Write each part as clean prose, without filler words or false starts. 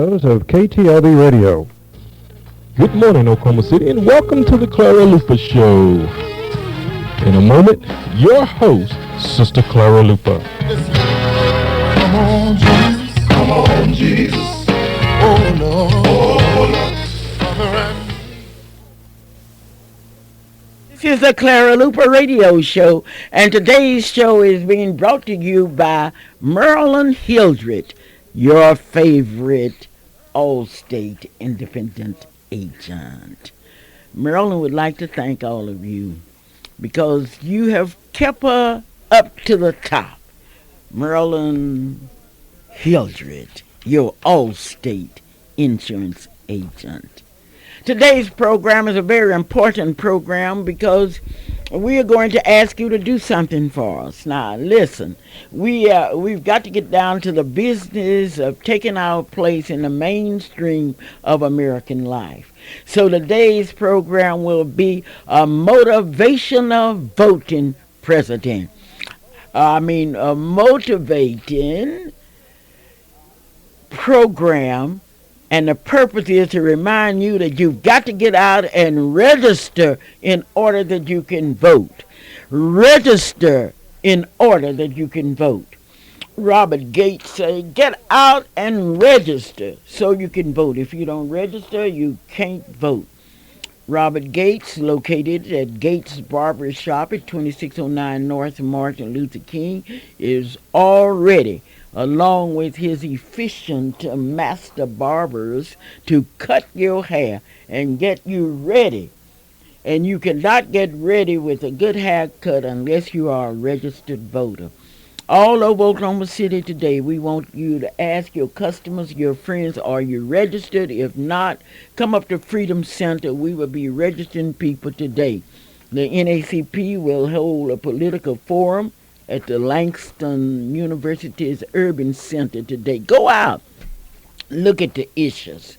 Of KTLB Radio. Good morning, Oklahoma City, and welcome to the Clara Luper Show. In a moment, your host, Sister Clara Luper. Come on, Jesus. Come on, Jesus. Oh, Lord. Oh, Lord. Father and This is the Clara Luper Radio Show, and today's show is being brought to you by Marilyn Hildred, your favorite Allstate independent agent. Marilyn would like to thank all of you because you have kept her up to the top. Marilyn Hildred, your Allstate insurance agent. Today's program is a very important program because we are going to ask you to do something for us. Now, listen, we've got to get down to the business of taking our place in the mainstream of American life. So today's program will be a motivational voting president. A motivating program. And the purpose is to remind you that you've got to get out and register in order that you can vote. Register in order that you can vote. Robert Gates said, get out and register so you can vote. If you don't register, you can't vote. Robert Gates, located at Gates Barber Shop at 2609 North Martin Luther King, is already, along with his efficient master barbers, to cut your hair and get you ready. And you cannot get ready with a good haircut unless you are a registered voter. All over Oklahoma City today, we want you to ask your customers, your friends, are you registered? If not, come up to Freedom Center. We will be registering people today. The NACP will hold a political forum at the Langston University's Urban Center today. Go out, look at the issues.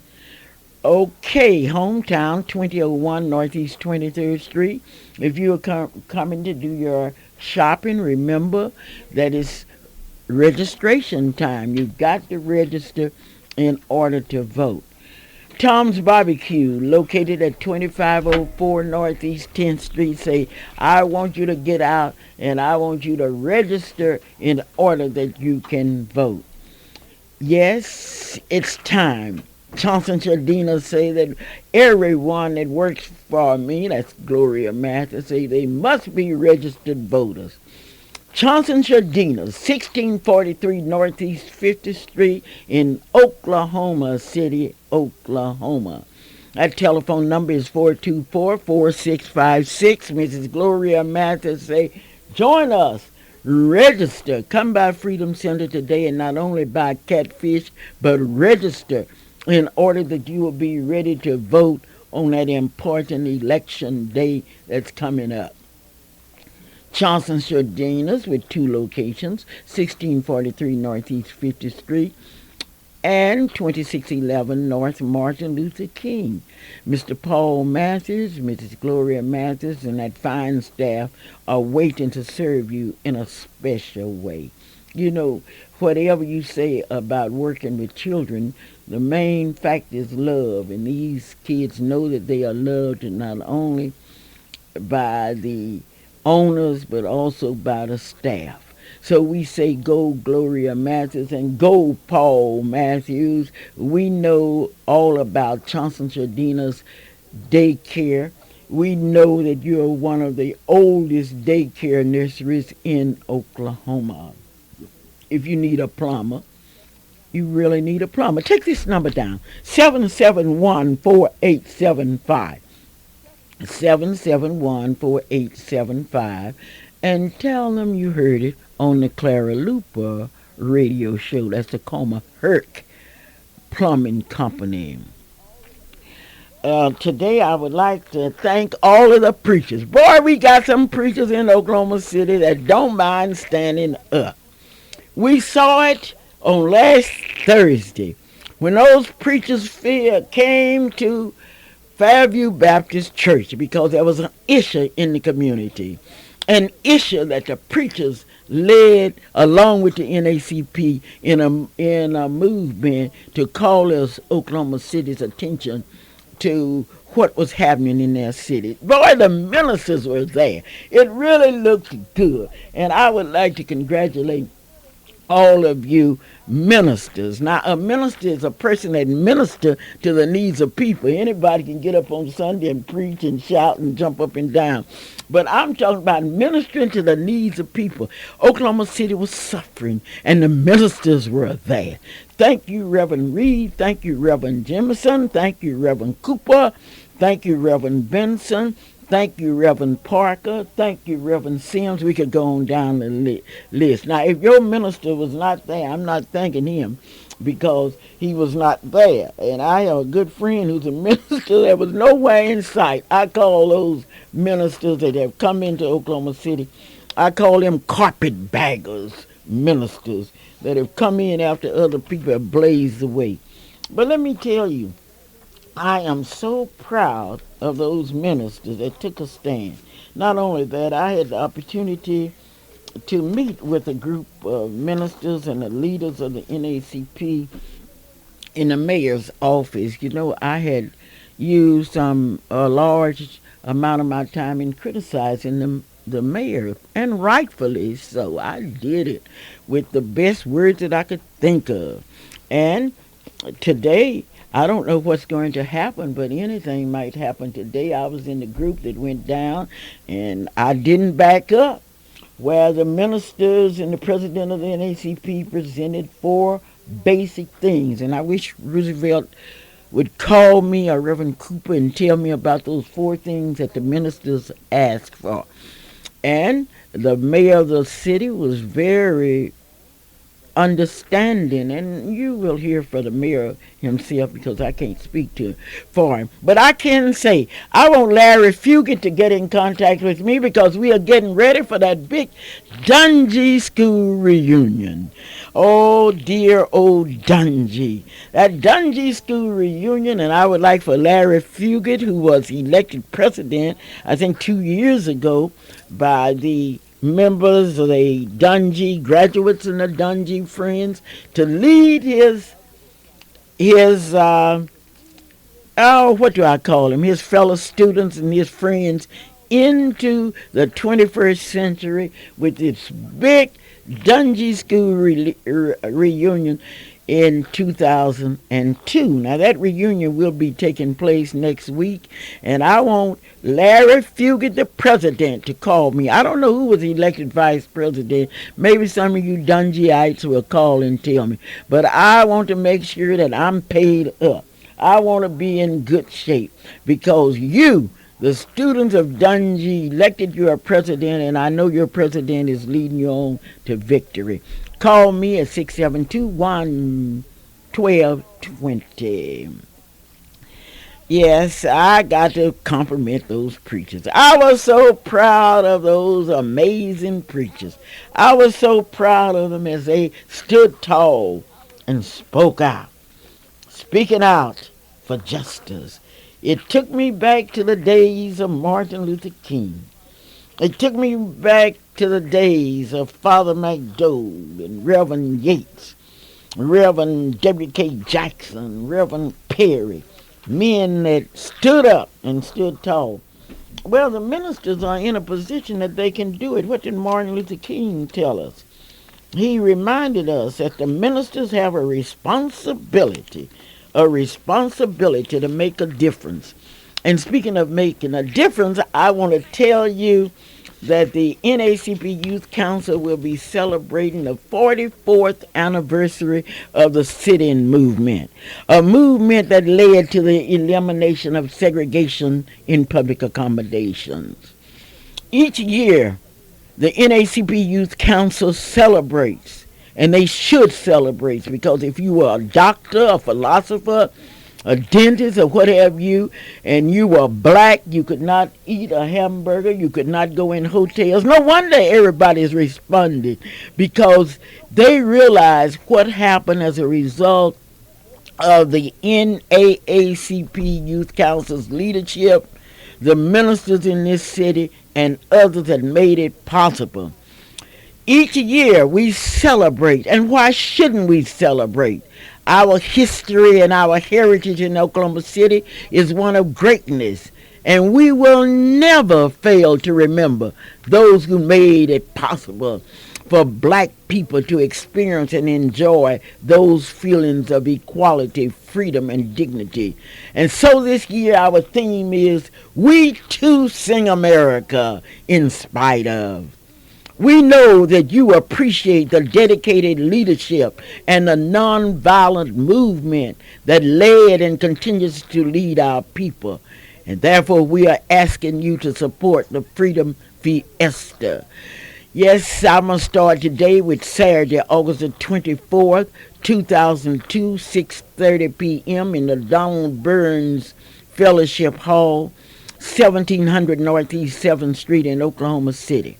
Okay, hometown, 2001 Northeast 23rd Street. If you are coming to do your shopping, remember that it's registration time. You've got to register in order to vote. Tom's Barbecue, located at 2504 Northeast 10th Street, say, I want you to get out and I want you to register in order that you can vote. Yes, it's time. Johnson Chardina say that everyone that works for me, that's Gloria Mathis, say they must be registered voters. Johnson Chardina, 1643 Northeast 50th Street in Oklahoma City, Oklahoma. That telephone number is 424-4656. Mrs. Gloria Mathis say, join us. Register. Come by Freedom Center today and not only buy catfish, but register in order that you will be ready to vote on that important election day that's coming up. Johnson Chardina's with two locations, 1643 Northeast 50th Street and 2611 North Martin Luther King. Mr. Paul Matthews, Mrs. Gloria Matthews, and that fine staff are waiting to serve you in a special way. You know, whatever you say about working with children, the main fact is love, and these kids know that they are loved not only by the owners but also by the staff. So we say go Gloria Matthews and go Paul Matthews. We know all about Johnson Chardina's daycare. We know that you're one of the oldest daycare nurseries in Oklahoma. If you need a plumber, you really need a plumber. Take this number down, 771-4875. 771-4875. And tell them you heard it on the Clara Luper radio show. That's the Coma Herc Plumbing Company. Today I would like to thank all of the preachers. Boy, we got some preachers in Oklahoma City that don't mind standing up. We saw it on last Thursday when those preachers came to Fairview Baptist Church because there was an issue in the community. an issue that the preachers led along with the NACP in a movement to call us Oklahoma City's attention to what was happening in their city. Boy, the ministers were there. It really looked good. And I would like to congratulate all of you ministers. Now, a minister is a person that ministers to the needs of people. Anybody can get up on Sunday and preach and shout and jump up and down. But I'm talking about ministering to the needs of people. Oklahoma City was suffering, and the ministers were there. Thank you, Reverend Reed. Thank you, Reverend Jemison. Thank you, Reverend Cooper. Thank you, Reverend Benson. Thank you, Reverend Parker. Thank you, Reverend Sims. We could go on down the list. Now, if your minister was not there, I'm not thanking him because he was not there. And I have a good friend who's a minister that was nowhere in sight. I call those ministers that have come into Oklahoma City, I call them carpetbaggers ministers that have come in after other people have blazed the way. But let me tell you, I am so proud of those ministers that took a stand. Not only that, I had the opportunity to meet with a group of ministers and the leaders of the NACP in the mayor's office. You know, I had used a large amount of my time in criticizing the mayor, and rightfully so. I did it with the best words that I could think of. And today, I don't know what's going to happen, but anything might happen today. I was in the group that went down, and I didn't back up, where the ministers and the president of the NACP presented 4 basic things. And I wish Roosevelt would call me or Reverend Cooper and tell me about those 4 things that the ministers asked for. And the mayor of the city was very understanding, and you will hear from the mayor himself because I can't speak for him. But I can say I want Larry Fugit to get in contact with me because we are getting ready for that big Dungy school reunion. Oh, dear old Dungy. That Dungy school reunion, and I would like for Larry Fugit, who was elected president, I think 2 years ago, by the members of the Dungy, graduates and the Dungy friends, to lead his what do I call him, his fellow students and his friends into the 21st century with this big Dungy school reunion in 2002. Now, that reunion will be taking place next week, and I want Larry Fugit, the president, to call me. I don't know who was elected vice president. Maybe some of you Dungyites will call and tell me. But I want to make sure that I'm paid up. I want to be in good shape because you, the students of Dungy, elected your president, and I know your president is leading you on to victory. Call me at 672-112-20. Yes, I got to compliment those preachers. I was so proud of those amazing preachers. I was so proud of them as they stood tall and spoke out, speaking out for justice. It took me back to the days of Martin Luther King. It took me back to the days of Father McDowell and Reverend Yates, Reverend W.K. Jackson, Reverend Perry, men that stood up and stood tall. Well, the ministers are in a position that they can do it. What did Martin Luther King tell us? He reminded us that the ministers have a responsibility to make a difference. And speaking of making a difference, I want to tell you that the NACP Youth Council will be celebrating the 44th anniversary of the sit-in movement, a movement that led to the elimination of segregation in public accommodations. Each year, the NACP Youth Council celebrates, and they should celebrate, because if you were a doctor, a philosopher, a dentist, or what have you, and you were black, you could not eat a hamburger, you could not go in hotels. No wonder everybody's responding, because they realize what happened as a result of the NAACP Youth Council's leadership, the ministers in this city, and others that made it possible. Each year we celebrate, and why shouldn't we celebrate? Our history and our heritage in Oklahoma City is one of greatness, and we will never fail to remember those who made it possible for black people to experience and enjoy those feelings of equality, freedom, and dignity. And so this year our theme is We Too Sing America in Spite Of. We know that you appreciate the dedicated leadership and the nonviolent movement that led and continues to lead our people. And therefore we are asking you to support the Freedom Fiesta. Yes, I'm going to start today with Saturday, August the 24th, 2002, 6:30 p.m. in the Donald Burns Fellowship Hall, 1700 Northeast 7th Street in Oklahoma City.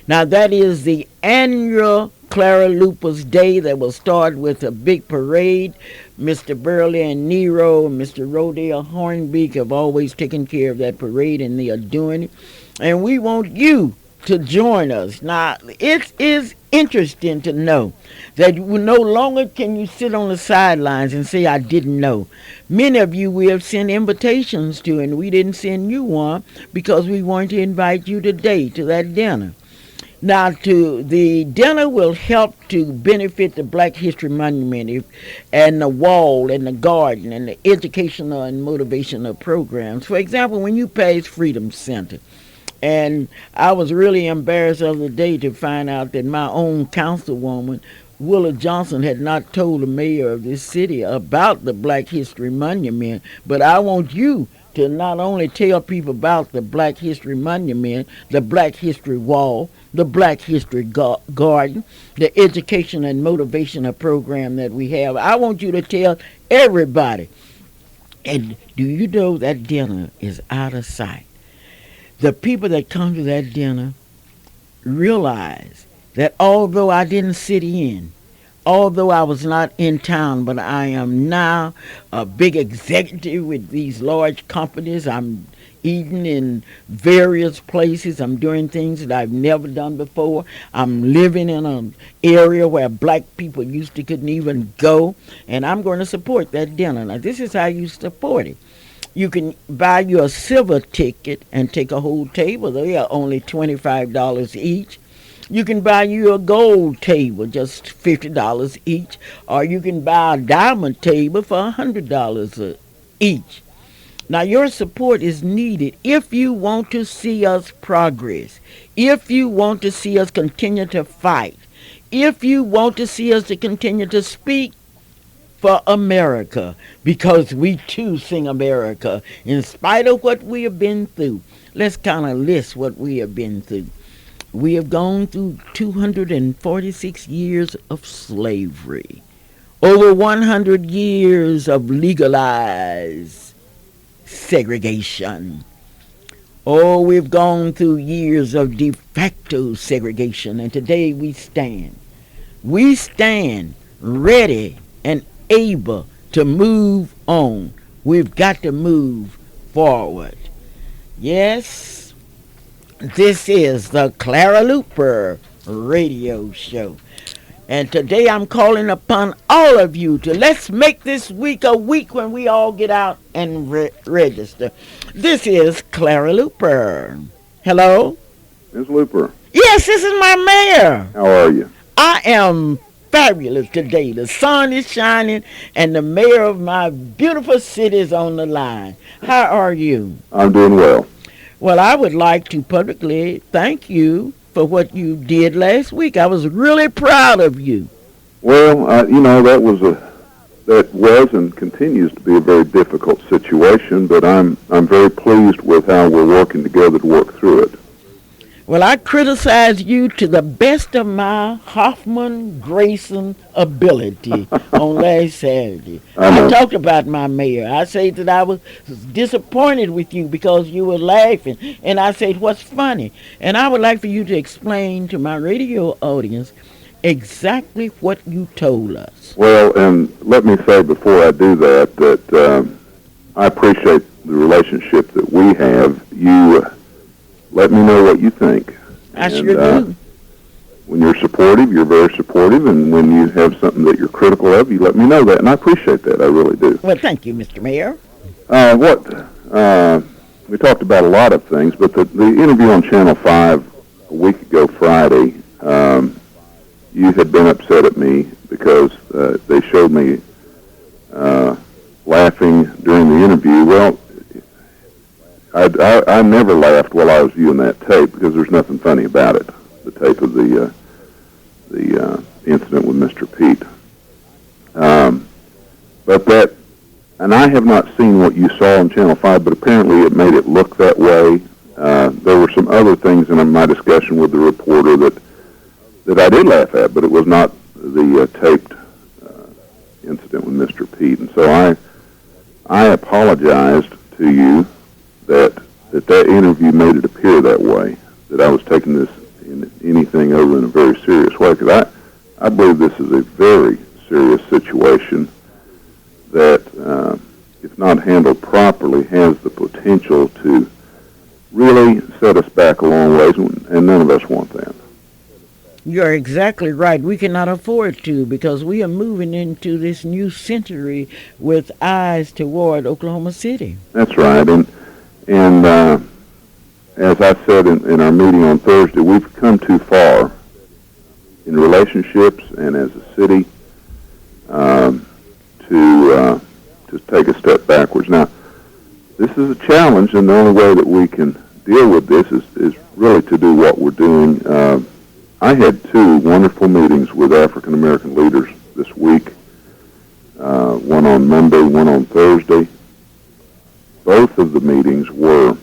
Now, that is the annual Clara Luper's Day that will start with a big parade. Mr. Burley and Nero and Mr. Rodale Hornbeak have always taken care of that parade, and they are doing it. And we want you to join us. Now, it is interesting to know that no longer can you sit on the sidelines and say, I didn't know. Many of you we have sent invitations to, and we didn't send you one because we wanted to invite you today to that dinner. Now, the dinner will help to benefit the Black History Monument and the wall and the garden and the educational and motivational programs. For example, when you pass Freedom Center, and I was really embarrassed the other day to find out that my own councilwoman, Willa Johnson, had not told the mayor of this city about the Black History Monument. But I want you to not only tell people about the Black History Monument, the Black History Wall, the Black History Garden, the education and motivational program that we have. I want you to tell everybody. And do you know that dinner is out of sight? The people that come to that dinner realize that although I didn't sit in, although I was not in town, but I am now a big executive with these large companies. I'm eating in various places. I'm doing things that I've never done before. I'm living in an area where black people used to couldn't even go, and I'm going to support that dinner. Now, this is how you support it. You can buy you a silver ticket and take a whole table. They are only $25 each. You can buy you a gold table, just $50 each, or you can buy a diamond table for $100 each. Now, your support is needed if you want to see us progress, if you want to see us continue to fight, if you want to see us to continue to speak for America, because we too sing America in spite of what we have been through. Let's kind of list what we have been through. We have gone through 246 years of slavery, over 100 years of legalized segregation. Oh, we've gone through years of de facto segregation, and today we stand. We stand ready and able to move on. We've got to move forward. Yes, this is the Clara Luper radio show. And today I'm calling upon all of you to let's make this week a week when we all get out and register. This is Clara Luper. Hello? Ms. Luper. Yes, this is my mayor. How are you? I am fabulous today. The sun is shining and the mayor of my beautiful city is on the line. How are you? I'm doing well. Well, I would like to publicly thank you for what you did last week. I was really proud of you. Well, that was and continues to be a very difficult situation, but I'm very pleased with how we're working together to work through it. Well, I criticized you to the best of my Hoffman-Grayson ability on last Saturday. I talked about my mayor. I said that I was disappointed with you because you were laughing. And I said, what's funny? And I would like for you to explain to my radio audience exactly what you told us. Well, and let me say before I do that I appreciate the relationship that we have. let me know what you think. I sure do. When you're supportive, you're very supportive, and when you have something that you're critical of, you let me know that, and I appreciate that. I really do. Well, thank you, Mr. Mayor. We talked about a lot of things, but the interview on Channel 5 a week ago Friday, you had been upset at me because they showed me laughing during the interview. Well, I never laughed while I was viewing that tape because there's nothing funny about it. The tape of the incident with Mr. Pete. But that, and I have not seen what you saw on Channel 5, but apparently it made it look that way. There were some other things in my discussion with the reporter that I did laugh at, but it was not the taped incident with Mr. Pete. And so I apologized to you that interview made it appear that way, that I was taking this in anything other than a very serious way, because I believe this is a very serious situation that, if not handled properly, has the potential to really set us back a long ways, and none of us want that. You're exactly right. We cannot afford to, because we are moving into this new century with eyes toward Oklahoma City. That's right, and as I said in our meeting on Thursday, we've come too far in relationships and as a city to take a step backwards. Now, this is a challenge, and the only way that we can deal with this is really to do what we're doing. I had two wonderful meetings with African American leaders this week, one on Monday, one on Thursday. Both of the meetings we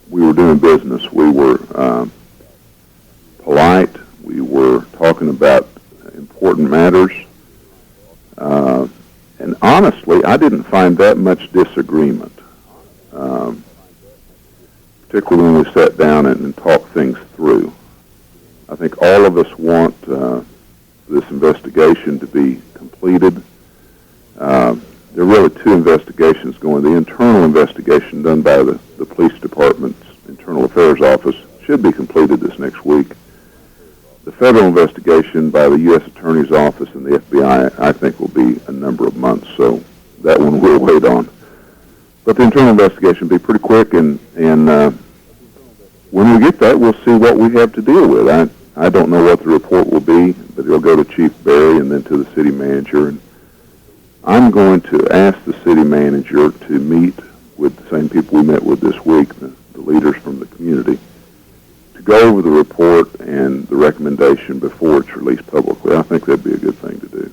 were doing business. We were polite. We were talking about important matters. And honestly, I didn't find that much disagreement, particularly when we sat down and talked things through. I think all of us want this investigation to be completed. There are really two investigations going. The internal investigation done by the police department's internal affairs office should be completed this next week. The federal investigation by the U.S. Attorney's Office and the FBI, I think, will be a number of months, so that one we'll wait on. But the internal investigation will be pretty quick, and when we get that, we'll see what we have to deal with. I don't know what the report will be, but it'll go to Chief Berry and then to the city manager. And I'm going to ask the city manager to meet with the same people we met with this week, the leaders from the community, to go over the report and the recommendation before it's released publicly. I think that'd be a good thing to do.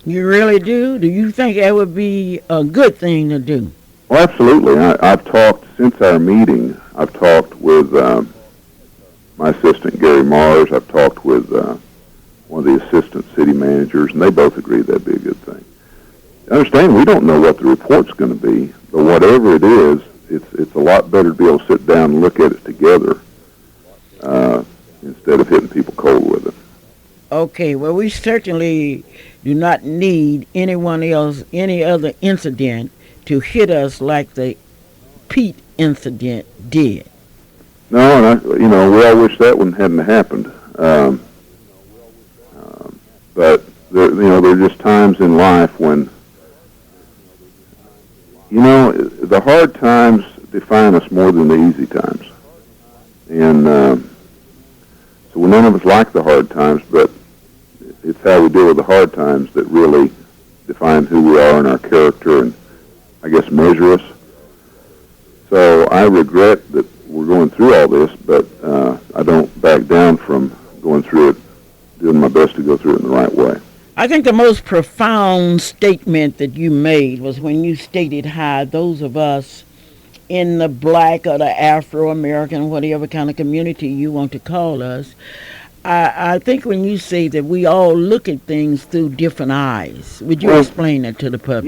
You really do? Do you think that would be a good thing to do? Well, absolutely. I've talked, since our meeting, I've talked with my assistant, Gary Mars. I've talked with one of the assistant city managers, and they both agree that'd be a good thing. Understand, we don't know what the report's going to be, but whatever it is, it's a lot better to be able to sit down and look at it together instead of hitting people cold with it. Okay, well, we certainly do not need anyone else, any other incident to hit us like the Pete incident did. No, and we all wish that one hadn't happened. But there are just times in life when, the hard times define us more than the easy times. And so none of us like the hard times, but it's how we deal with the hard times that really define who we are and our character and, I guess, measure us. So I regret that we're going through all this, but I don't back down from going through it, doing my best to go through it in the right way. I think the most profound statement that you made was when you stated how those of us in the black or the Afro-American, whatever kind of community you want to call us, I think when you say that we all look at things through different eyes. Would you explain that to the public?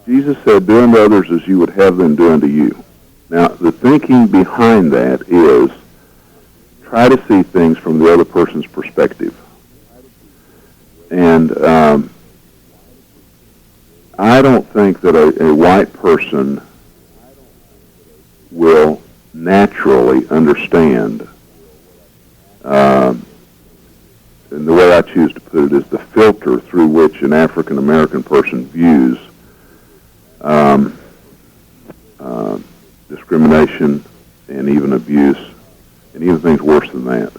Jesus said, do unto others as you would have them do unto you. Now, the thinking behind that is try to see things from the other person's perspective. And I don't think that a white person will naturally understand, and the way I choose to put it is the filter through which an African American person views discrimination and even abuse, and even things worse than that.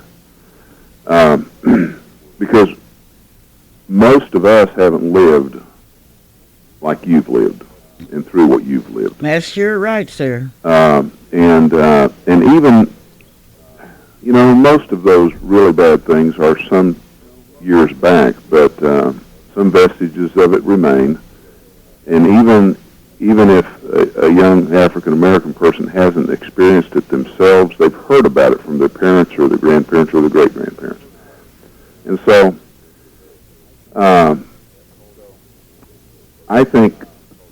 Because most of us haven't lived like you've lived and through what you've lived. That's sure right, sir. And even, you know, most of those really bad things are some years back, but some vestiges of it remain. And even if a young African American person hasn't experienced it themselves, they've heard about it from their parents or their grandparents or their great grandparents. And so, I think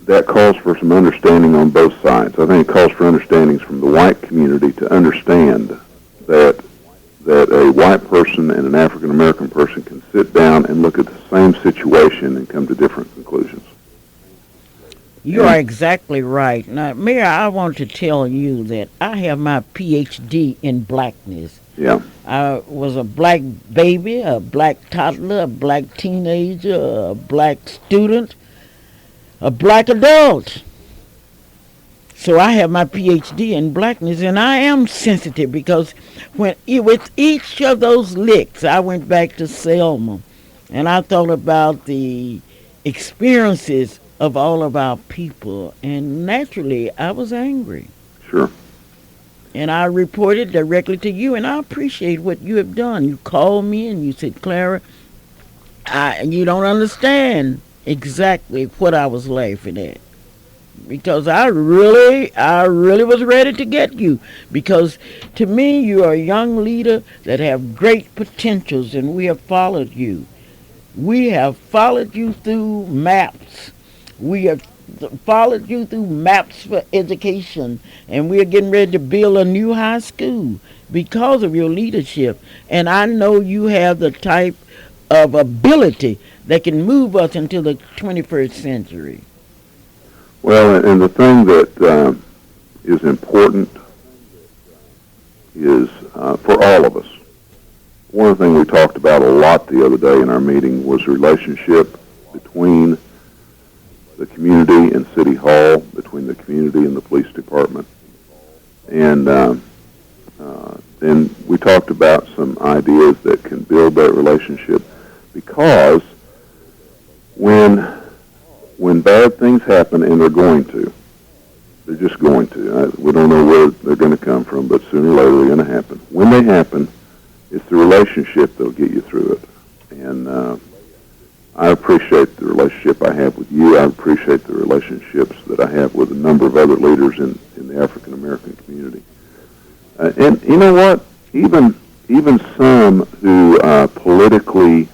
that calls for some understanding on both sides. I think it calls for understandings from the white community to understand that a white person and an African American person can sit down and look at the same situation and come to different conclusions. You are exactly right. Now, Mayor, I want to tell you that I have my PhD in blackness. Yeah. I was a black baby, a black toddler, a black teenager, a black student, a black adult. So I have my PhD in blackness, and I am sensitive because with each of those licks, I went back to Selma, and I thought about the experiences of all of our people, and naturally, I was angry. Sure. And I reported directly to you, and I appreciate what you have done. You called me and you said, Clara, you don't understand exactly what I was laughing at. Because I really was ready to get you. Because to me, you are a young leader that have great potentials, and we have followed you. We have followed you through maps. We have followed you through maps for education, and we are getting ready to build a new high school because of your leadership. And I know you have the type of ability that can move us into the 21st century. Well, and the thing that is important is for all of us. One thing we talked about a lot the other day in our meeting was the relationship between the community and City Hall, between the community and the police department. And then we talked about some ideas that can build that relationship, because when bad things happen, and they're just going to. We don't know where they're going to come from, but sooner or later they're going to happen. When they happen, it's the relationship that'll get you through it. And I appreciate the relationship I have with you. I appreciate the relationships that I have with a number of other leaders in the African American community. And you know what? Even some who politically,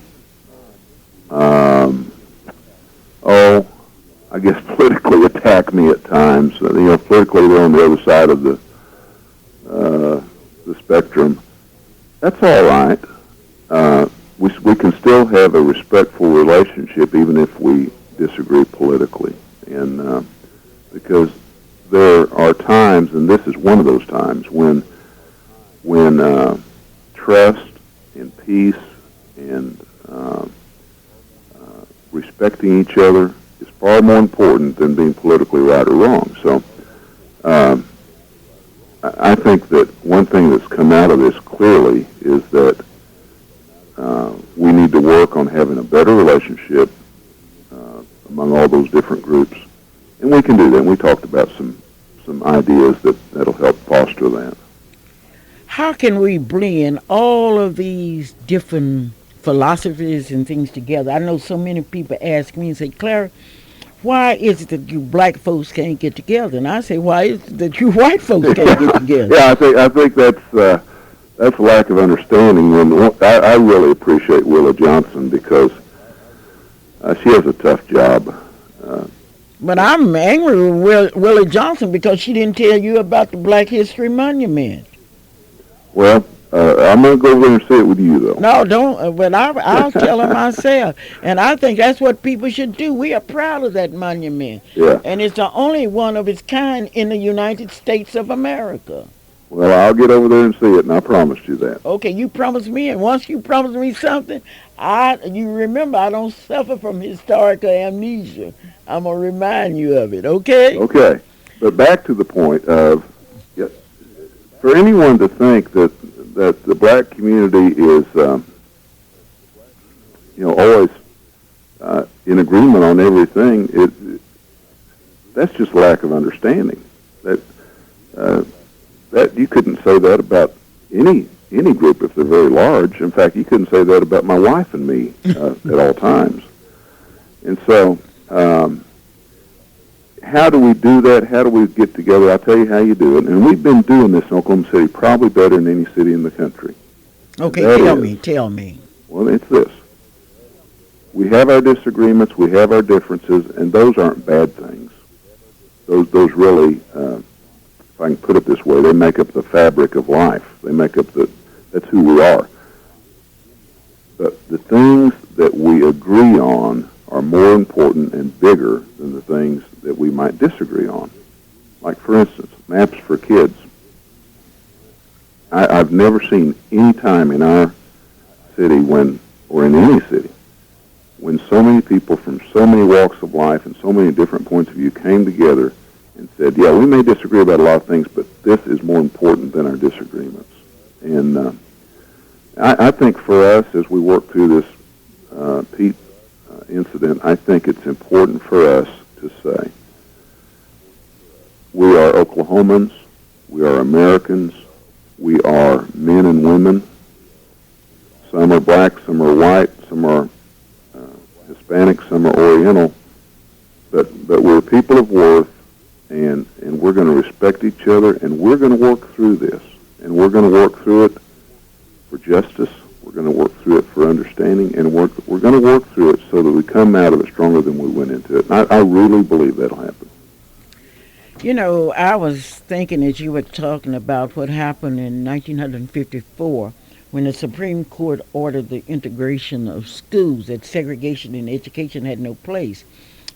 I guess politically attack me at times. Politically they're on the other side of the spectrum. That's all right. We can still have a respectful relationship even if we disagree politically. And because there are times, and this is one of those times, when trust and peace and respecting each other is far more important than being politically right or wrong. So I think that one thing that's come out of this clearly is that we need to work on having a better relationship among all those different groups. And we can do that. And we talked about some ideas that'll help foster that. How can we blend all of these different philosophies and things together? I know so many people ask me and say, Clara, why is it that you black folks can't get together? And I say, why is it that you white folks can't get together? Yeah, I think that's a lack of understanding. And I really appreciate Willa Johnson because she has a tough job. But I'm angry with Willie Johnson because she didn't tell you about the Black History Monument. Well, I'm going to go over there and see it with you, though. No, don't. But I'll tell him myself. And I think that's what people should do. We are proud of that monument. Yeah. And it's the only one of its kind in the United States of America. Well, I'll get over there and see it, and I promised you that. Okay, you promised me, and once you promise me something, you remember I don't suffer from historical amnesia. I'm gonna remind you of it. Okay? Okay. But back to the point of, yeah, for anyone to think that the black community is, always in agreement on everything, that's just lack of understanding. That you couldn't say that about any group if they're very large. In fact, you couldn't say that about my wife and me at all times. And so, how do we do that? How do we get together? I'll tell you how you do it. And we've been doing this in Oklahoma City probably better than any city in the country. Okay, tell me. Well, it's this. We have our disagreements, we have our differences, and those aren't bad things. Those really, if I can put it this way, they make up the fabric of life. They make up that's who we are. But the things that we agree on are more important and bigger than the things that we might disagree on. Like, for instance, maps for kids. I've never seen any time in our city or in any city, when so many people from so many walks of life and so many different points of view came together and said, yeah, we may disagree about a lot of things, but this is more important than our disagreements. And I think for us, as we work through this Pete incident, I think it's important for us to say, we are Oklahomans, we are Americans, we are men and women. Some are black, some are white, some are Hispanic, some are Oriental, but we're people of worth, and we're going to respect each other, and we're going to work through this, and we're going to work through it for justice, we're going to work through it for understanding, and we're going to work through it so that we come out of it stronger than we went into it. And I really believe that'll happen. You know, I was thinking as you were talking about what happened in 1954 when the Supreme Court ordered the integration of schools, that segregation in education had no place.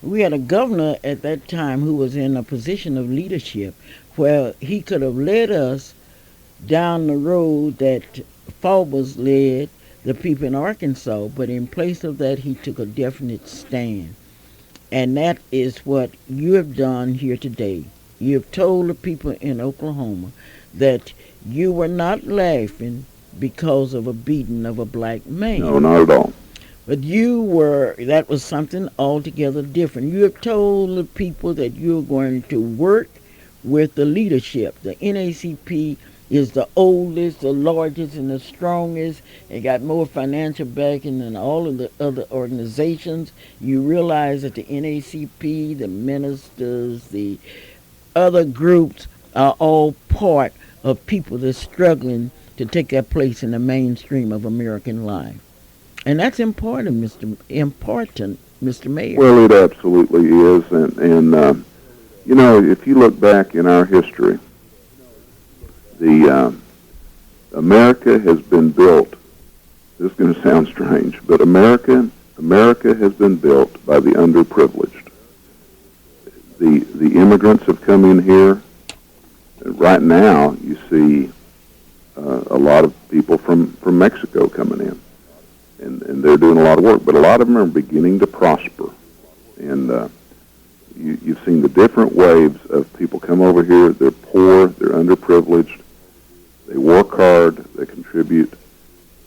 We had a governor at that time who was in a position of leadership where he could have led us down the road that Faubus led the people in Arkansas, but in place of that, he took a definite stand. And that is what you have done here today. You have told the people in Oklahoma that you were not laughing because of a beating of a black man. No, not at all. But that was something altogether different. You have told the people that you're going to work with the leadership. The NACP is the oldest, the largest, and the strongest. It got more financial backing than all of the other organizations. You realize that the NACP, the ministers, the other groups are all part of people that's struggling to take their place in the mainstream of American life. And that's important, Mr. Mayor. Well, it absolutely is. And if you look back in our history, America has been built. This is going to sound strange, but America has been built by the underprivileged. The immigrants have come in here. Right now, you see a lot of people from Mexico coming in, and they're doing a lot of work. But a lot of them are beginning to prosper, and you've seen the different waves of people come over here. They're poor, they're underprivileged, they work hard, they contribute.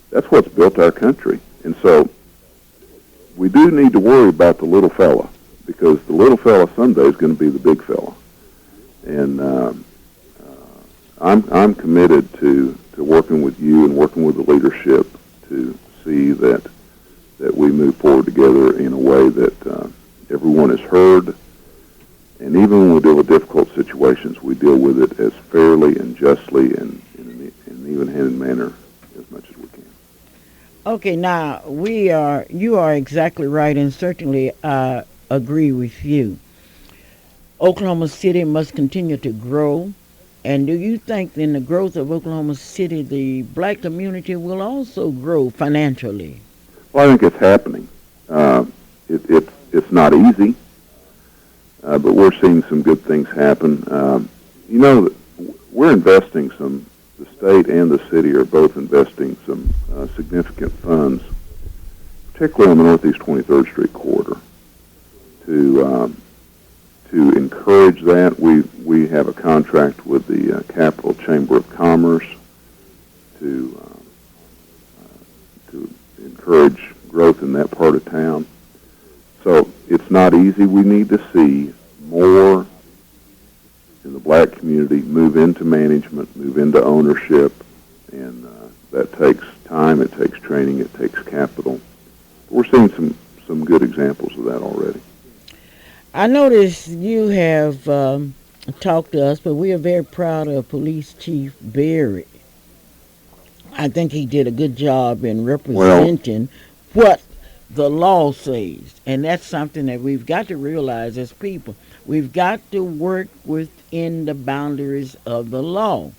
That's what's built our country. And so we do need to worry about the little fella, because the little fella someday is going to be the big fella. And I'm committed to working with you and working with the leadership to see that we move forward together in a way that everyone is heard. And even when we deal with difficult situations, we deal with it as fairly and justly and in an even-handed manner as much as we can. Okay, now you are exactly right, and certainly I agree with you. Oklahoma City must continue to grow. And do you think in the growth of Oklahoma City, the black community will also grow financially? Well, I think it's happening. It's not easy, but we're seeing some good things happen. We're investing some. The state and the city are both investing some significant funds, particularly on the Northeast 23rd Street corridor, to encourage that. We have a contract with the Capital Chamber of Commerce to encourage growth in that part of town. So it's not easy. We need to see more in the black community move into management, move into ownership, and that takes time, it takes training, it takes capital. We're seeing some good examples of that already. I notice you have talked to us, but we are very proud of Police Chief Berry. I think he did a good job in representing what the law says. And that's something that we've got to realize as people. We've got to work within the boundaries of the law.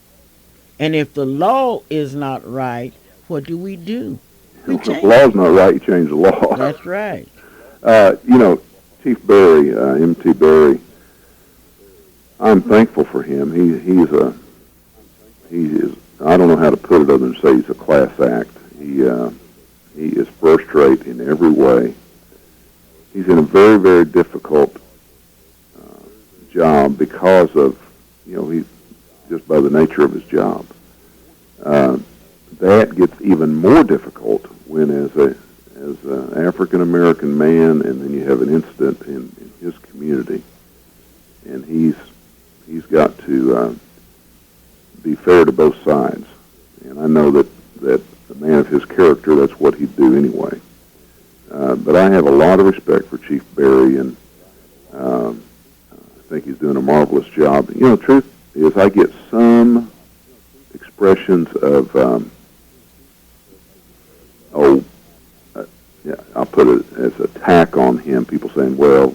And if the law is not right, what do? We If the law's not right, you change the law. That's right. Chief Berry, M.T. Berry, I'm thankful for him. He is, I don't know how to put it other than say he's a class act. He is first rate in every way. He's in a very, very difficult job because of, he's just by the nature of his job. That gets even more difficult when as an African American man, and then you have an incident in his community, and he's got to be fair to both sides. And I know that a man of his character, that's what he'd do anyway. But I have a lot of respect for Chief Berry, and I think he's doing a marvelous job. The truth is I get some expressions of, I'll put it as attack on him, people saying, well,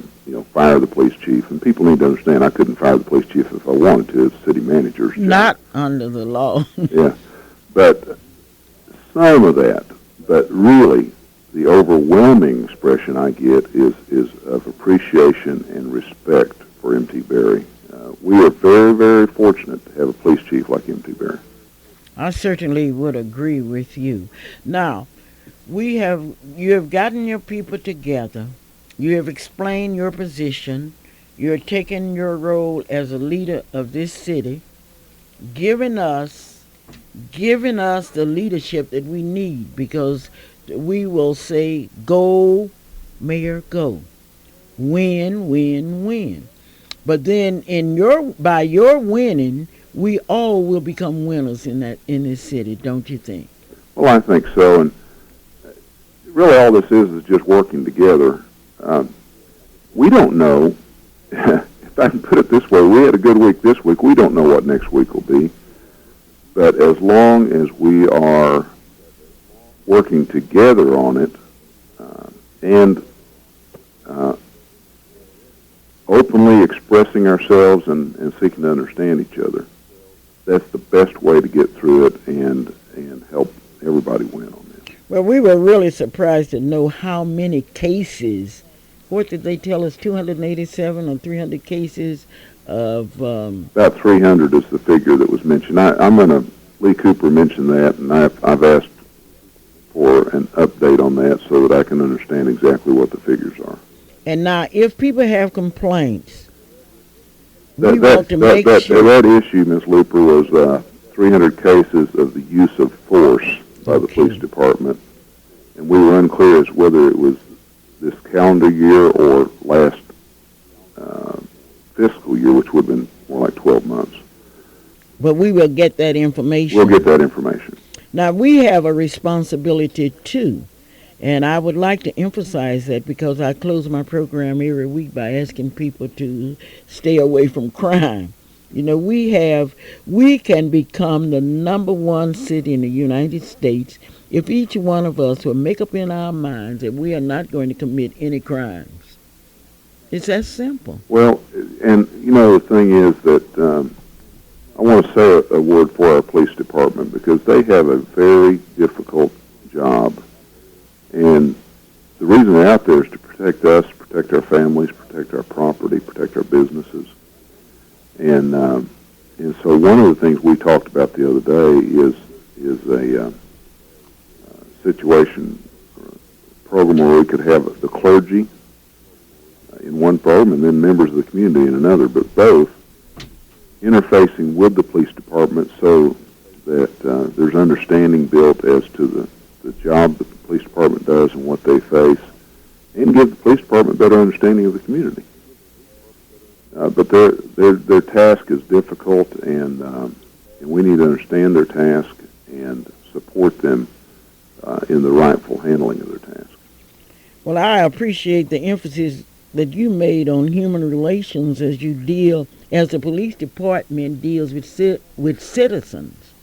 fire the police chief. And people need to understand I couldn't fire the police chief if I wanted to as city manager. Not under the law. Yeah. But some of that, but really the overwhelming expression I get is of appreciation and respect for M.T. Berry. We are very, very fortunate to have a police chief like M.T. Berry. I certainly would agree with you. Now, you have gotten your people together. You have explained your position. You're taking your role as a leader of this city, giving us the leadership that we need, because we will say, go, mayor, go. Win, win, win. But then by your winning, we all will become winners in this city, don't you think? Well, I think so, and really all this is just working together. We don't know, if I can put it this way, we had a good week this week. We don't know what next week will be. But as long as we are working together on it and openly expressing ourselves and seeking to understand each other, that's the best way to get through it and help everybody win on this. Well, we were really surprised to know how many cases. What did they tell us? 287 or 300 cases of... About 300 is the figure that was mentioned. Lee Cooper mentioned that, and I've asked for an update on that so that I can understand exactly what the figures are. And now, if people have complaints, that issue, Ms. Luper, was 300 cases of the use of force by the police department, and we were unclear as whether it was this calendar year or last fiscal year, which would have been more like 12 months. But we will get that information. We'll get that information. Now, we have a responsibility, too, and I would like to emphasize that because I close my program every week by asking people to stay away from crime. We can become the number one city in the United States if each one of us will make up in our minds that we are not going to commit any crimes. It's that simple. Well, and the thing is that I want to say a word for our police department because they have a very difficult job. And the reason they're out there is to protect us, protect our families, protect our property, protect our businesses. And so one of the things we talked about the other day is a situation, program where we could have the clergy in one program and then members of the community in another, but both interfacing with the police department so that there's understanding built as to the job that the police department does and what they face, and give the police department better understanding of the community. But their task is difficult, and we need to understand their task and support them in the rightful handling of their task. Well, I appreciate the emphasis that you made on human relations as the police department deals with citizens.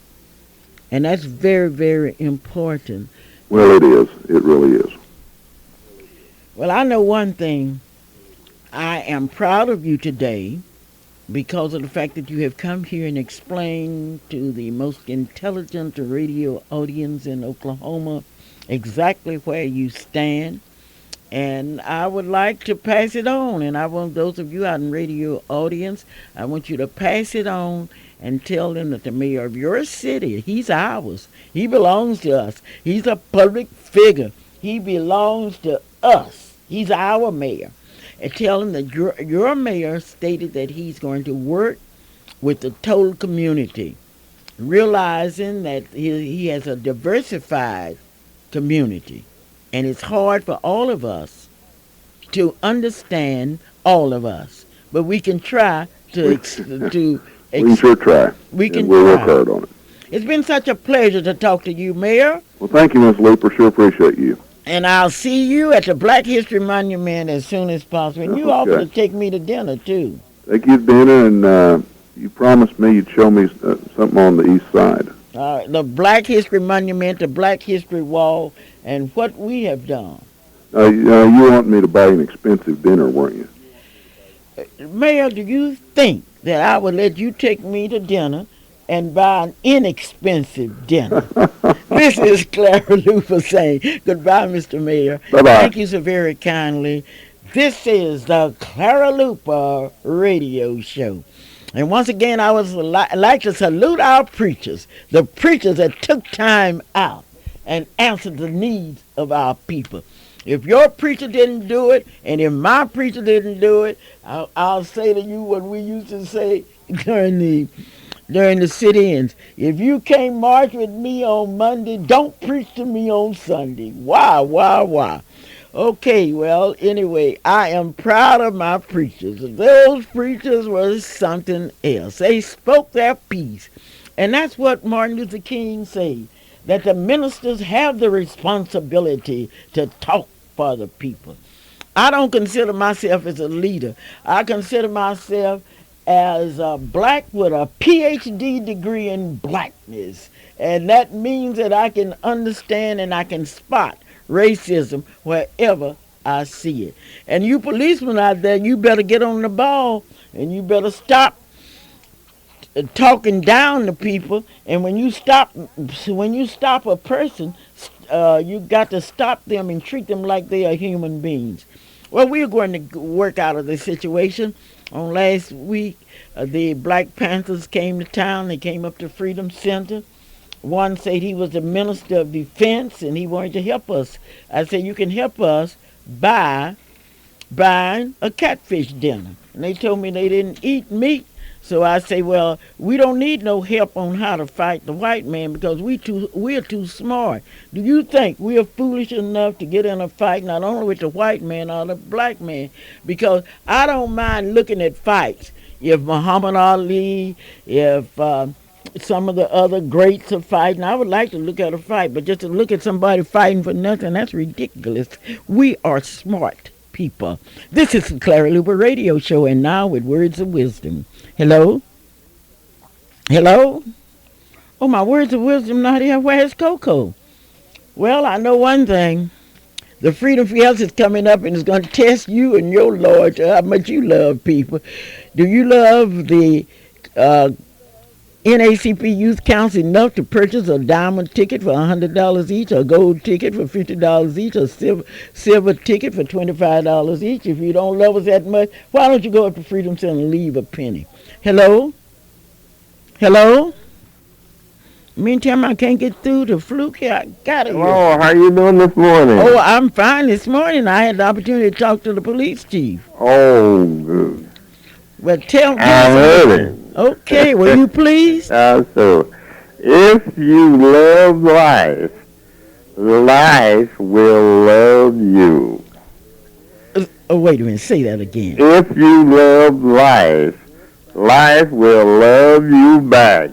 And that's very, very important. Well, it is. It really is. Well, I know one thing. I am proud of you today because of the fact that you have come here and explained to the most intelligent radio audience in Oklahoma exactly where you stand. And I would like to pass it on. And I want those of you out in radio audience, I want you to pass it on and tell them that the mayor of your city, he's ours. He belongs to us. He's a public figure. He belongs to us. He's our mayor. And tell him that your mayor stated that he's going to work with the total community, realizing that he has a diversified community. And it's hard for all of us to understand all of us. But we can try to... We can sure try. We can we'll try. Work hard on it. It's been such a pleasure to talk to you, Mayor. Well, thank you, Ms. Luper. Sure appreciate you. And I'll see you at the Black History Monument as soon as possible. And you offer to take me to dinner, too. Take you to dinner, and you promised me you'd show me something on the east side. The Black History Monument, the Black History Wall, and what we have done. You wanted me to buy an expensive dinner, weren't you? Mayor, do you think that I would let you take me to dinner and buy an inexpensive dinner? This is Clara Luper saying goodbye, Mr. Mayor. Bye-bye. Thank you so very kindly. This is the Clara Luper Radio Show. And once again, I would like to salute our preachers, the preachers that took time out and answered the needs of our people. If your preacher didn't do it, and if my preacher didn't do it, I'll say to you what we used to say during the sit-ins. If you can't march with me on Monday, don't preach to me on Sunday. Why? Okay, well, anyway, I am proud of my preachers. Those preachers were something else. They spoke their piece. And that's what Martin Luther King said, that the ministers have the responsibility to talk for the people. I don't consider myself as a leader. I consider myself as a black with a PhD degree in blackness. And that means that I can understand and I can spot racism wherever I see it. And you policemen out there, you better get on the ball and you better stop talking down to people. And when you stop a person, you got to stop them and treat them like they are human beings. Well, we're going to work out of this situation. On last week, the Black Panthers came to town. They came up to Freedom Center. One said he was the Minister of Defense and he wanted to help us. I said, you can help us by buying a catfish dinner. And they told me they didn't eat meat. So I say, well, we don't need no help on how to fight the white man because we're too smart. Do you think we are foolish enough to get in a fight not only with the white man or the black man? Because I don't mind looking at fights. If Muhammad Ali, if some of the other greats are fighting, I would like to look at a fight, but just to look at somebody fighting for nothing, that's ridiculous. We are smart people. This is the Clara Luper Radio Show, and now with words of wisdom. Hello? Oh, my words of wisdom not here. Where's Coco? Well, I know one thing. The Freedom Fiesta is coming up and it's going to test you and your Lord how much you love people. Do you love the NACP Youth Council enough to purchase a diamond ticket for $100 each, a gold ticket for $50 each, a silver ticket for $25 each. If you don't love us that much, why don't you go up to Freedom Center and leave a penny? Hello? Hello? Meantime, I can't get through to Fluky. I got it. Hello, how you doing this morning? Oh, I'm fine this morning. I had the opportunity to talk to the police chief. Oh, good. Well, tell me. I heard it. Okay, will you please? So, if you love life, life will love you. Oh, wait a minute. Say that again. If you love life, life will love you back.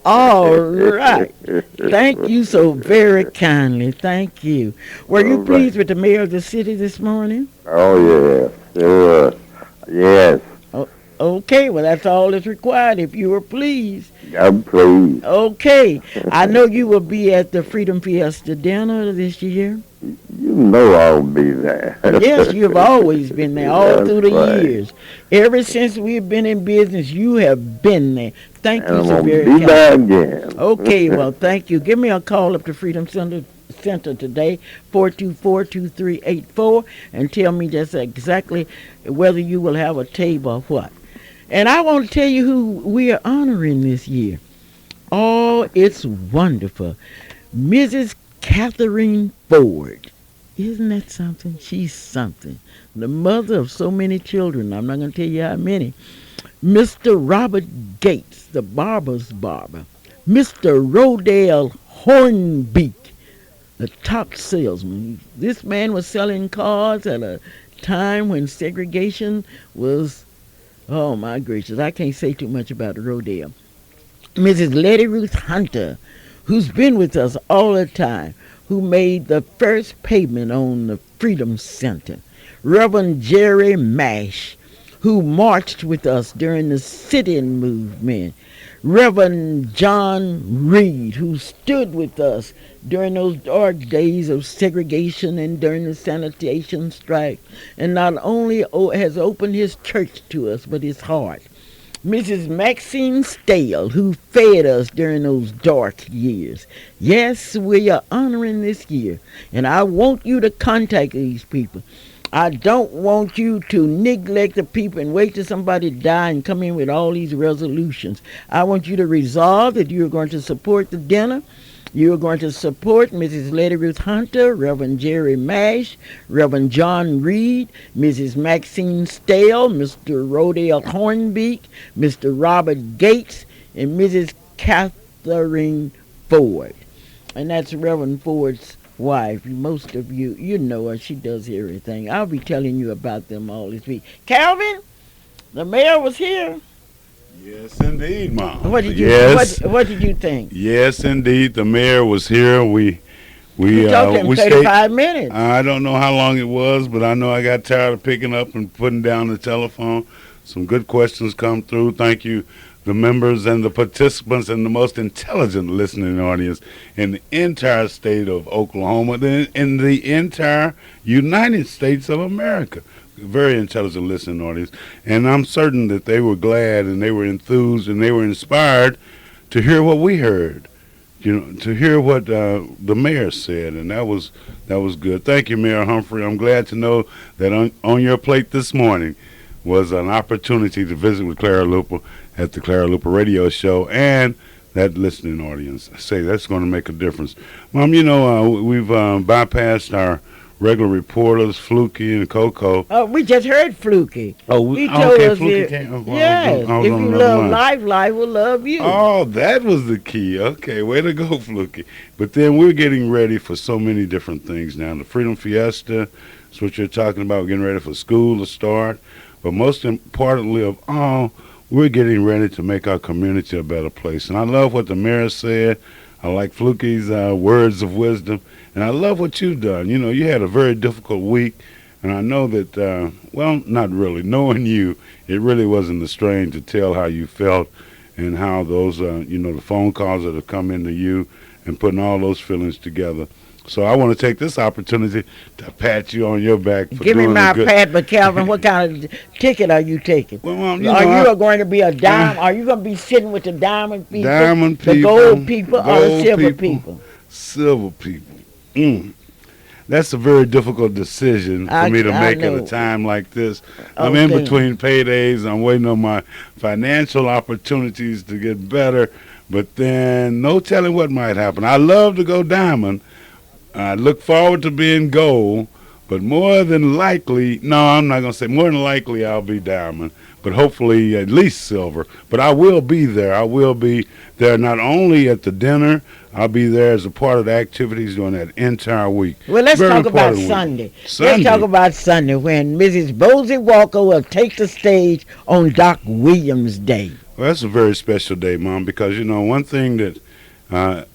All right. Thank you so very kindly. Thank you. Were you pleased with the mayor of the city this morning? Oh, yes. Sure. Yes. Okay, well, that's all that's required if you were pleased. I'm pleased. Okay. I know you will be at the Freedom Fiesta dinner this year. You know I'll be there. Yes, you've always been there all through the right. years. Ever since we've been in business, you have been there. Thank you so very much. Be much. there again. Okay, well, thank you. Give me a call up to Freedom Center today, 424-2384, and tell me just exactly whether you will have a table or what. And I want to tell you who we are honoring this year. Oh, it's wonderful. Mrs. Catherine Ford. Isn't that something? She's something. The mother of so many children. I'm not going to tell you how many. Mr. Robert Gates, the barber's barber. Mr. Rodale Hornbeak, the top salesman. This man was selling cars at a time when segregation was, oh my gracious, I can't say too much about Rodale. Mrs. Letty Ruth Hunter, who's been with us all the time, who made the first payment on the Freedom Center. Reverend Jerry Mash, who marched with us during the sit-in movement. Reverend John Reed, who stood with us during those dark days of segregation and during the sanitation strike, and not only has opened his church to us, but his heart. Mrs. Maxine Stale, who fed us during those dark years. Yes, we are honoring this year, and I want you to contact these people. I don't want you to neglect the people and wait till somebody die and come in with all these resolutions. I want you to resolve that you're going to support the dinner. You're going to support Mrs. Letty Ruth Hunter, Reverend Jerry Mash, Reverend John Reed, Mrs. Maxine Stale, Mr. Rodale Hornbeak, Mr. Robert Gates, and Mrs. Catherine Ford. And that's Reverend Ford's wife. Most of you, you know her. She does everything. I'll be telling you about them all this week. Calvin, the mayor was here. Yes, indeed, Mom. What did you? Yes. What did you think? Yes, indeed, the mayor was here. We talked to him 35 minutes. I don't know how long it was, but I know I got tired of picking up and putting down the telephone. Some good questions come through. Thank you, the members and the participants and the most intelligent listening audience in the entire state of Oklahoma, in the entire United States of America. Very intelligent listening audience, and I'm certain that they were glad and they were enthused and they were inspired to hear what we heard, to hear what the mayor said, and that was good. Thank you, Mayor Humphrey. I'm glad to know that on your plate this morning was an opportunity to visit with Clara Luper at the Clara Luper Radio Show, and that listening audience. I say that's going to make a difference. Mom, we've bypassed our regular reporters, Fluky and Coco. Oh, we just heard Fluky. Oh, he told okay, us Fluky it. came. Yes, if you love life, life will love you. Oh, that was the key. Okay, way to go, Fluky. But then we're getting ready for so many different things now. The Freedom Fiesta, that's what you're talking about. We're getting ready for school to start. But most importantly of all, we're getting ready to make our community a better place. And I love what the mayor said. I like Fluky's words of wisdom. And I love what you've done. You had a very difficult week. And I know that, well, not really. Knowing you, it really wasn't a strain to tell how you felt and how those, the phone calls that have come into you and putting all those feelings together. So I want to take this opportunity to pat you on your back for Give me doing my a good. pat, but Calvin, what kind of ticket are you taking? Well, Mom, Are you going to be a dime? Are you going to be sitting with the diamond people, Diamond the people, gold people, or the gold silver people. people? Silver people. That's a very difficult decision for me to make at a time like this. I'm in Okay. between paydays. I'm waiting on my financial opportunities to get better, but then no telling what might happen. I love to go diamond. I look forward to being gold, but more than likely, no, I'm not going to say more than likely I'll be diamond, but hopefully at least silver. But I will be there. I will be there not only at the dinner, I'll be there as a part of the activities during that entire week. Well, let's Very talk about important week. Sunday. Sunday. Let's talk about Sunday when Mrs. Bosie Walker will take the stage on Doc Williams Day. Well, that's a very special day, Mom, because, one thing that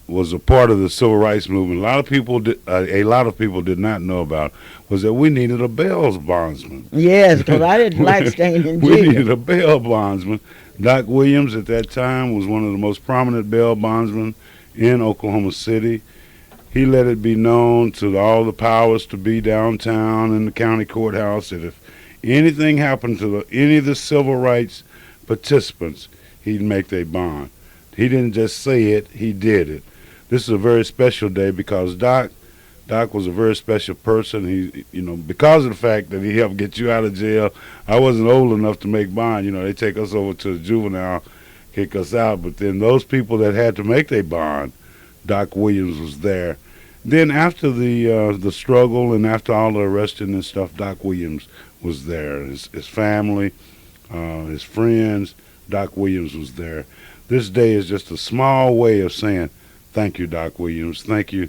was a part of the civil rights movement, a lot of people did not know about, was that we needed a bail bondsman. Yes, because I didn't like staying in We jail. needed a bail bondsman. Doc Williams at that time was one of the most prominent bail bondsmen in Oklahoma City. He let it be known to all the powers to be downtown in the county courthouse that if anything happened to any of the civil rights participants, he'd make their bond. He didn't just say it, he did it. This is a very special day because Doc was a very special person. He, because of the fact that he helped get you out of jail. I wasn't old enough to make bond. They take us over to the juvenile, kick us out. But then those people that had to make their bond, Doc Williams was there. Then after the struggle and after all the arresting and stuff, Doc Williams was there. His family, his friends, Doc Williams was there. This day is just a small way of saying, thank you, Doc Williams. Thank you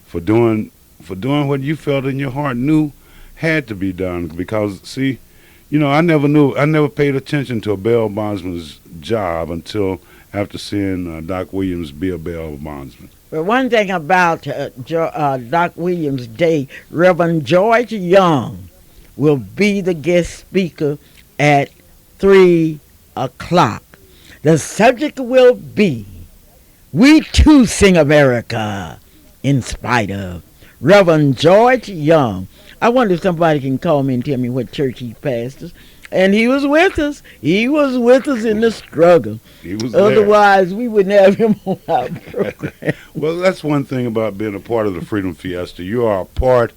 for doing what you felt in your heart knew had to be done. Because, see, I never paid attention to a bail bondsman's job until after seeing Doc Williams be a bail bondsman. But one thing about Doc Williams Day, Reverend George Young will be the guest speaker at 3 o'clock. The subject will be, We Too Sing America, in spite of. Reverend George Young. I wonder if somebody can call me and tell me what church he pastors. And he was with us. He was with us in the struggle. He was Otherwise, we wouldn't have him on our program. Well, that's one thing about being a part of the Freedom Fiesta. You are a part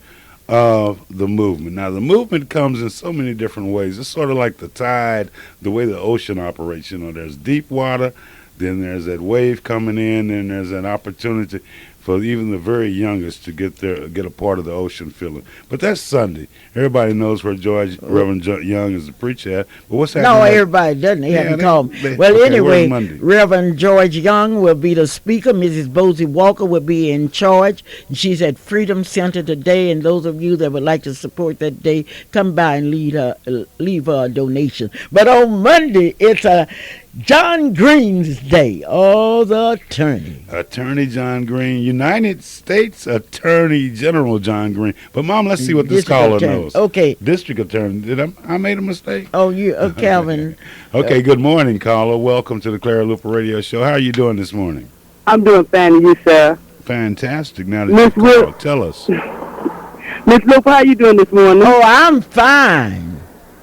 of the movement. Now, the movement comes in so many different ways. It's sort of like the tide, the way the ocean operates. There's deep water, then there's that wave coming in, and there's an opportunity for even the very youngest to get a part of the ocean feeling. But that's Sunday. Everybody knows where Reverend Young is the preacher at. But what's happening? No, everybody doesn't. They haven't called me. Well, okay, anyway, where's Monday? Reverend George Young will be the speaker. Mrs. Bosie Walker will be in charge. She's at Freedom Center today, and those of you that would like to support that day, come by and leave her a donation. But on Monday, it's a John Green's Day. Oh, the attorney. Attorney John Green, United States Attorney General John Green. But, Mom, let's see what this caller knows. Okay. District Attorney. Did I made a mistake? Oh, you, Calvin. Okay, good morning, caller. Welcome to the Clara Luper Radio Show. How are you doing this morning? I'm doing fine, and you, sir? Fantastic. Now that Miss you called, tell us. Miss Luper, how you doing this morning? Oh, I'm fine.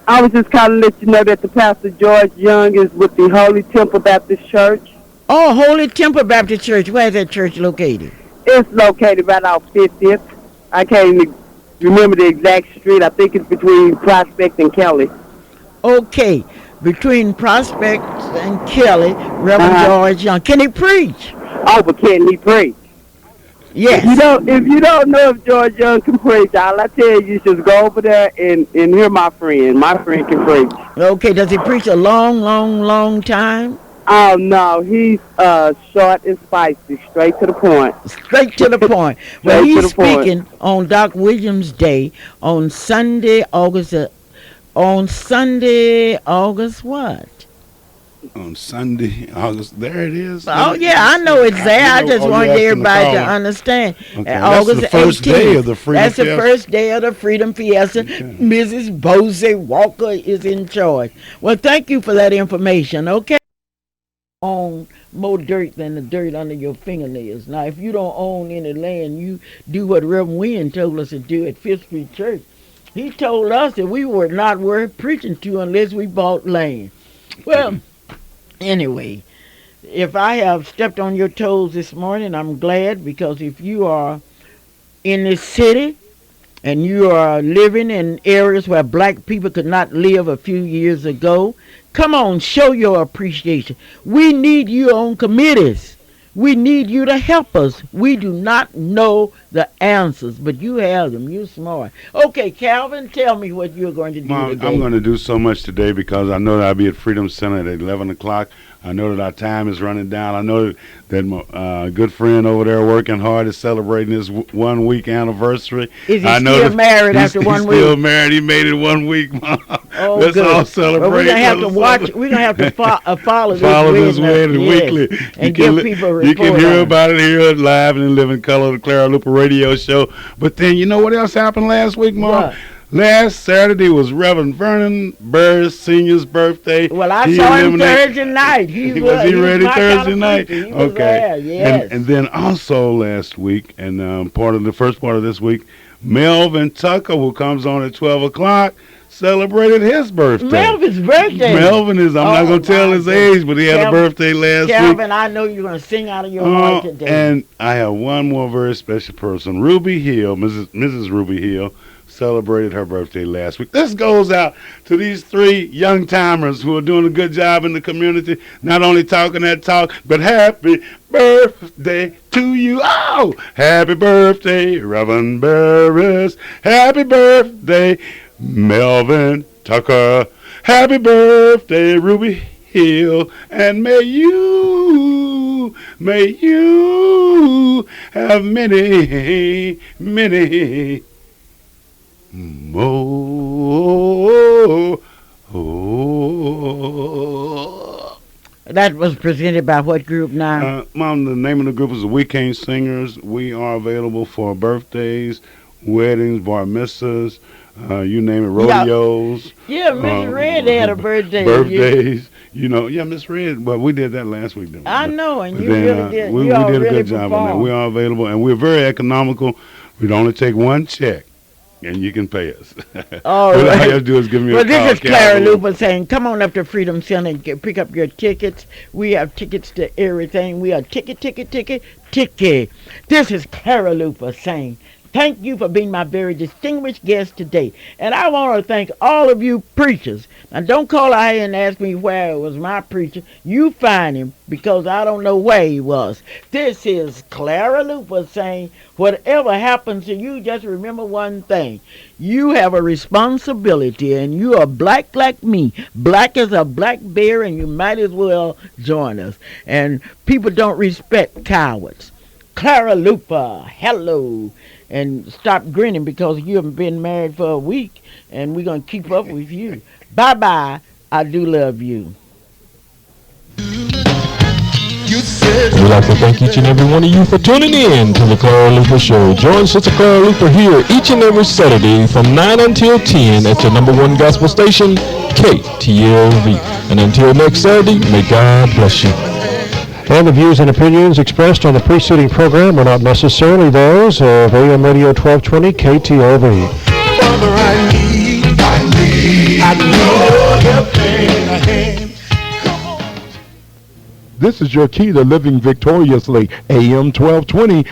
I was just calling to let you know that the Pastor George Young is with the Holy Temple Baptist Church. Oh, Holy Temple Baptist Church. Where is that church located? It's located right off 50th. I can't even remember the exact street. I think it's between Prospect and Kelly. Okay, between Prospect and Kelly, Reverend George Young. Can he preach? Oh, but can he preach? Yes. If you don't know if George Young can preach, all I tell you is just go over there and hear my friend. My friend can preach. Okay, does he preach a long time? Oh, no, he's short and spicy, straight to the point. Straight to the point. Well, he's speaking on Doc Williams Day on Sunday, August what? On Sunday, August, there it is. Oh, yeah, I know it's there. I just wanted everybody to understand. Okay. August that's the first 18th. day of the Freedom That's Fiesta. the first day of the Freedom Fiesta. Okay. Mrs. Bosie Walker is in charge. Well, thank you for that information, okay? own more dirt than the dirt under your fingernails. Now, if you don't own any land, you do what Reverend Wynn told us to do at Fifth Street Church. He told us that we were not worth preaching to unless we bought land. Well, anyway, if I have stepped on your toes this morning, I'm glad, because if you are in this city and you are living in areas where black people could not live a few years ago, come on, show your appreciation. We need you on committees. We need you to help us. We do not know the answers, but you have them. You're smart. Okay, Calvin, tell me what you're going to do Mom, today. I'm going to do so much today because I know that I'll be at Freedom Center at 11 o'clock. I know that our time is running down. I know that my good friend over there working hard is celebrating his 1 week anniversary. Is he I know still married after 1 week? He's still married. He made it 1 week, Mom. Oh, Let's good. all celebrate. Well, we're gonna have to watch. We're gonna have to follow this wedding yes, weekly. and give people a report. You can hear on it. about it here live and in living color, the Clara Luper radio show. But then you know what else happened last week, Mom? What? Last Saturday was Reverend Vernon Burr's senior's birthday. Well, I saw him Thursday night. He was ready Thursday night? He was there, yes. And then also last week, and the first part of this week, Melvin Tucker, who comes on at 12 o'clock, celebrated his birthday. Melvin's birthday. Melvin is, I'm not going to tell his age, but he had a birthday last week. Calvin, I know you're going to sing out of your heart today. And I have one more very special person. Ruby Hill, Mrs. Ruby Hill, celebrated her birthday last week. This goes out to these 3 young timers who are doing a good job in the community, not only talking that talk, but happy birthday to you. Oh, happy birthday, Reverend Burris. Happy birthday, Melvin Tucker. Happy birthday, Ruby Hill. And may you have many, many more. That was presented by what group now? Mom, the name of the group is the Weekend Singers. We are available for birthdays, weddings, bar mitzvahs, you name it, rodeos. Yeah, Miss Red had a birthday. Birthdays. You know, yeah, Miss Red, but we did that last week. Didn't we? I know, and you then, really did. We you all did a really good job on that. performed. We are available, and we're very economical. We'd only take 1 check, and you can pay us. All All you right. have to do is give me a call. This is Clara Calvin. Luper saying, come on up to Freedom Center and pick up your tickets. We have tickets to everything. We are ticket. This is Clara Luper saying, thank you for being my very distinguished guest today. And I want to thank all of you preachers. Now, don't call out here and ask me where it was my preacher. You find him, because I don't know where he was. This is Clara Luper saying, whatever happens to you, just remember one thing. You have a responsibility, and you are black like me. Black as a black bear, and you might as well join us. And people don't respect cowards. Clara Luper, hello. And stop grinning, because you haven't been married for a week, and we're going to keep up with you. Bye-bye. I do love you. We'd like to thank each and every one of you for tuning in to the Clara Luper Show. Join Sister Clara Luper here each and every Saturday from 9 until 10 at your #1 gospel station, KTLV. And until next Saturday, may God bless you. And the views and opinions expressed on the preceding program are not necessarily those of AM Radio 1220 KTLV. Father, I need your hand. This is your key to living victoriously, AM 1220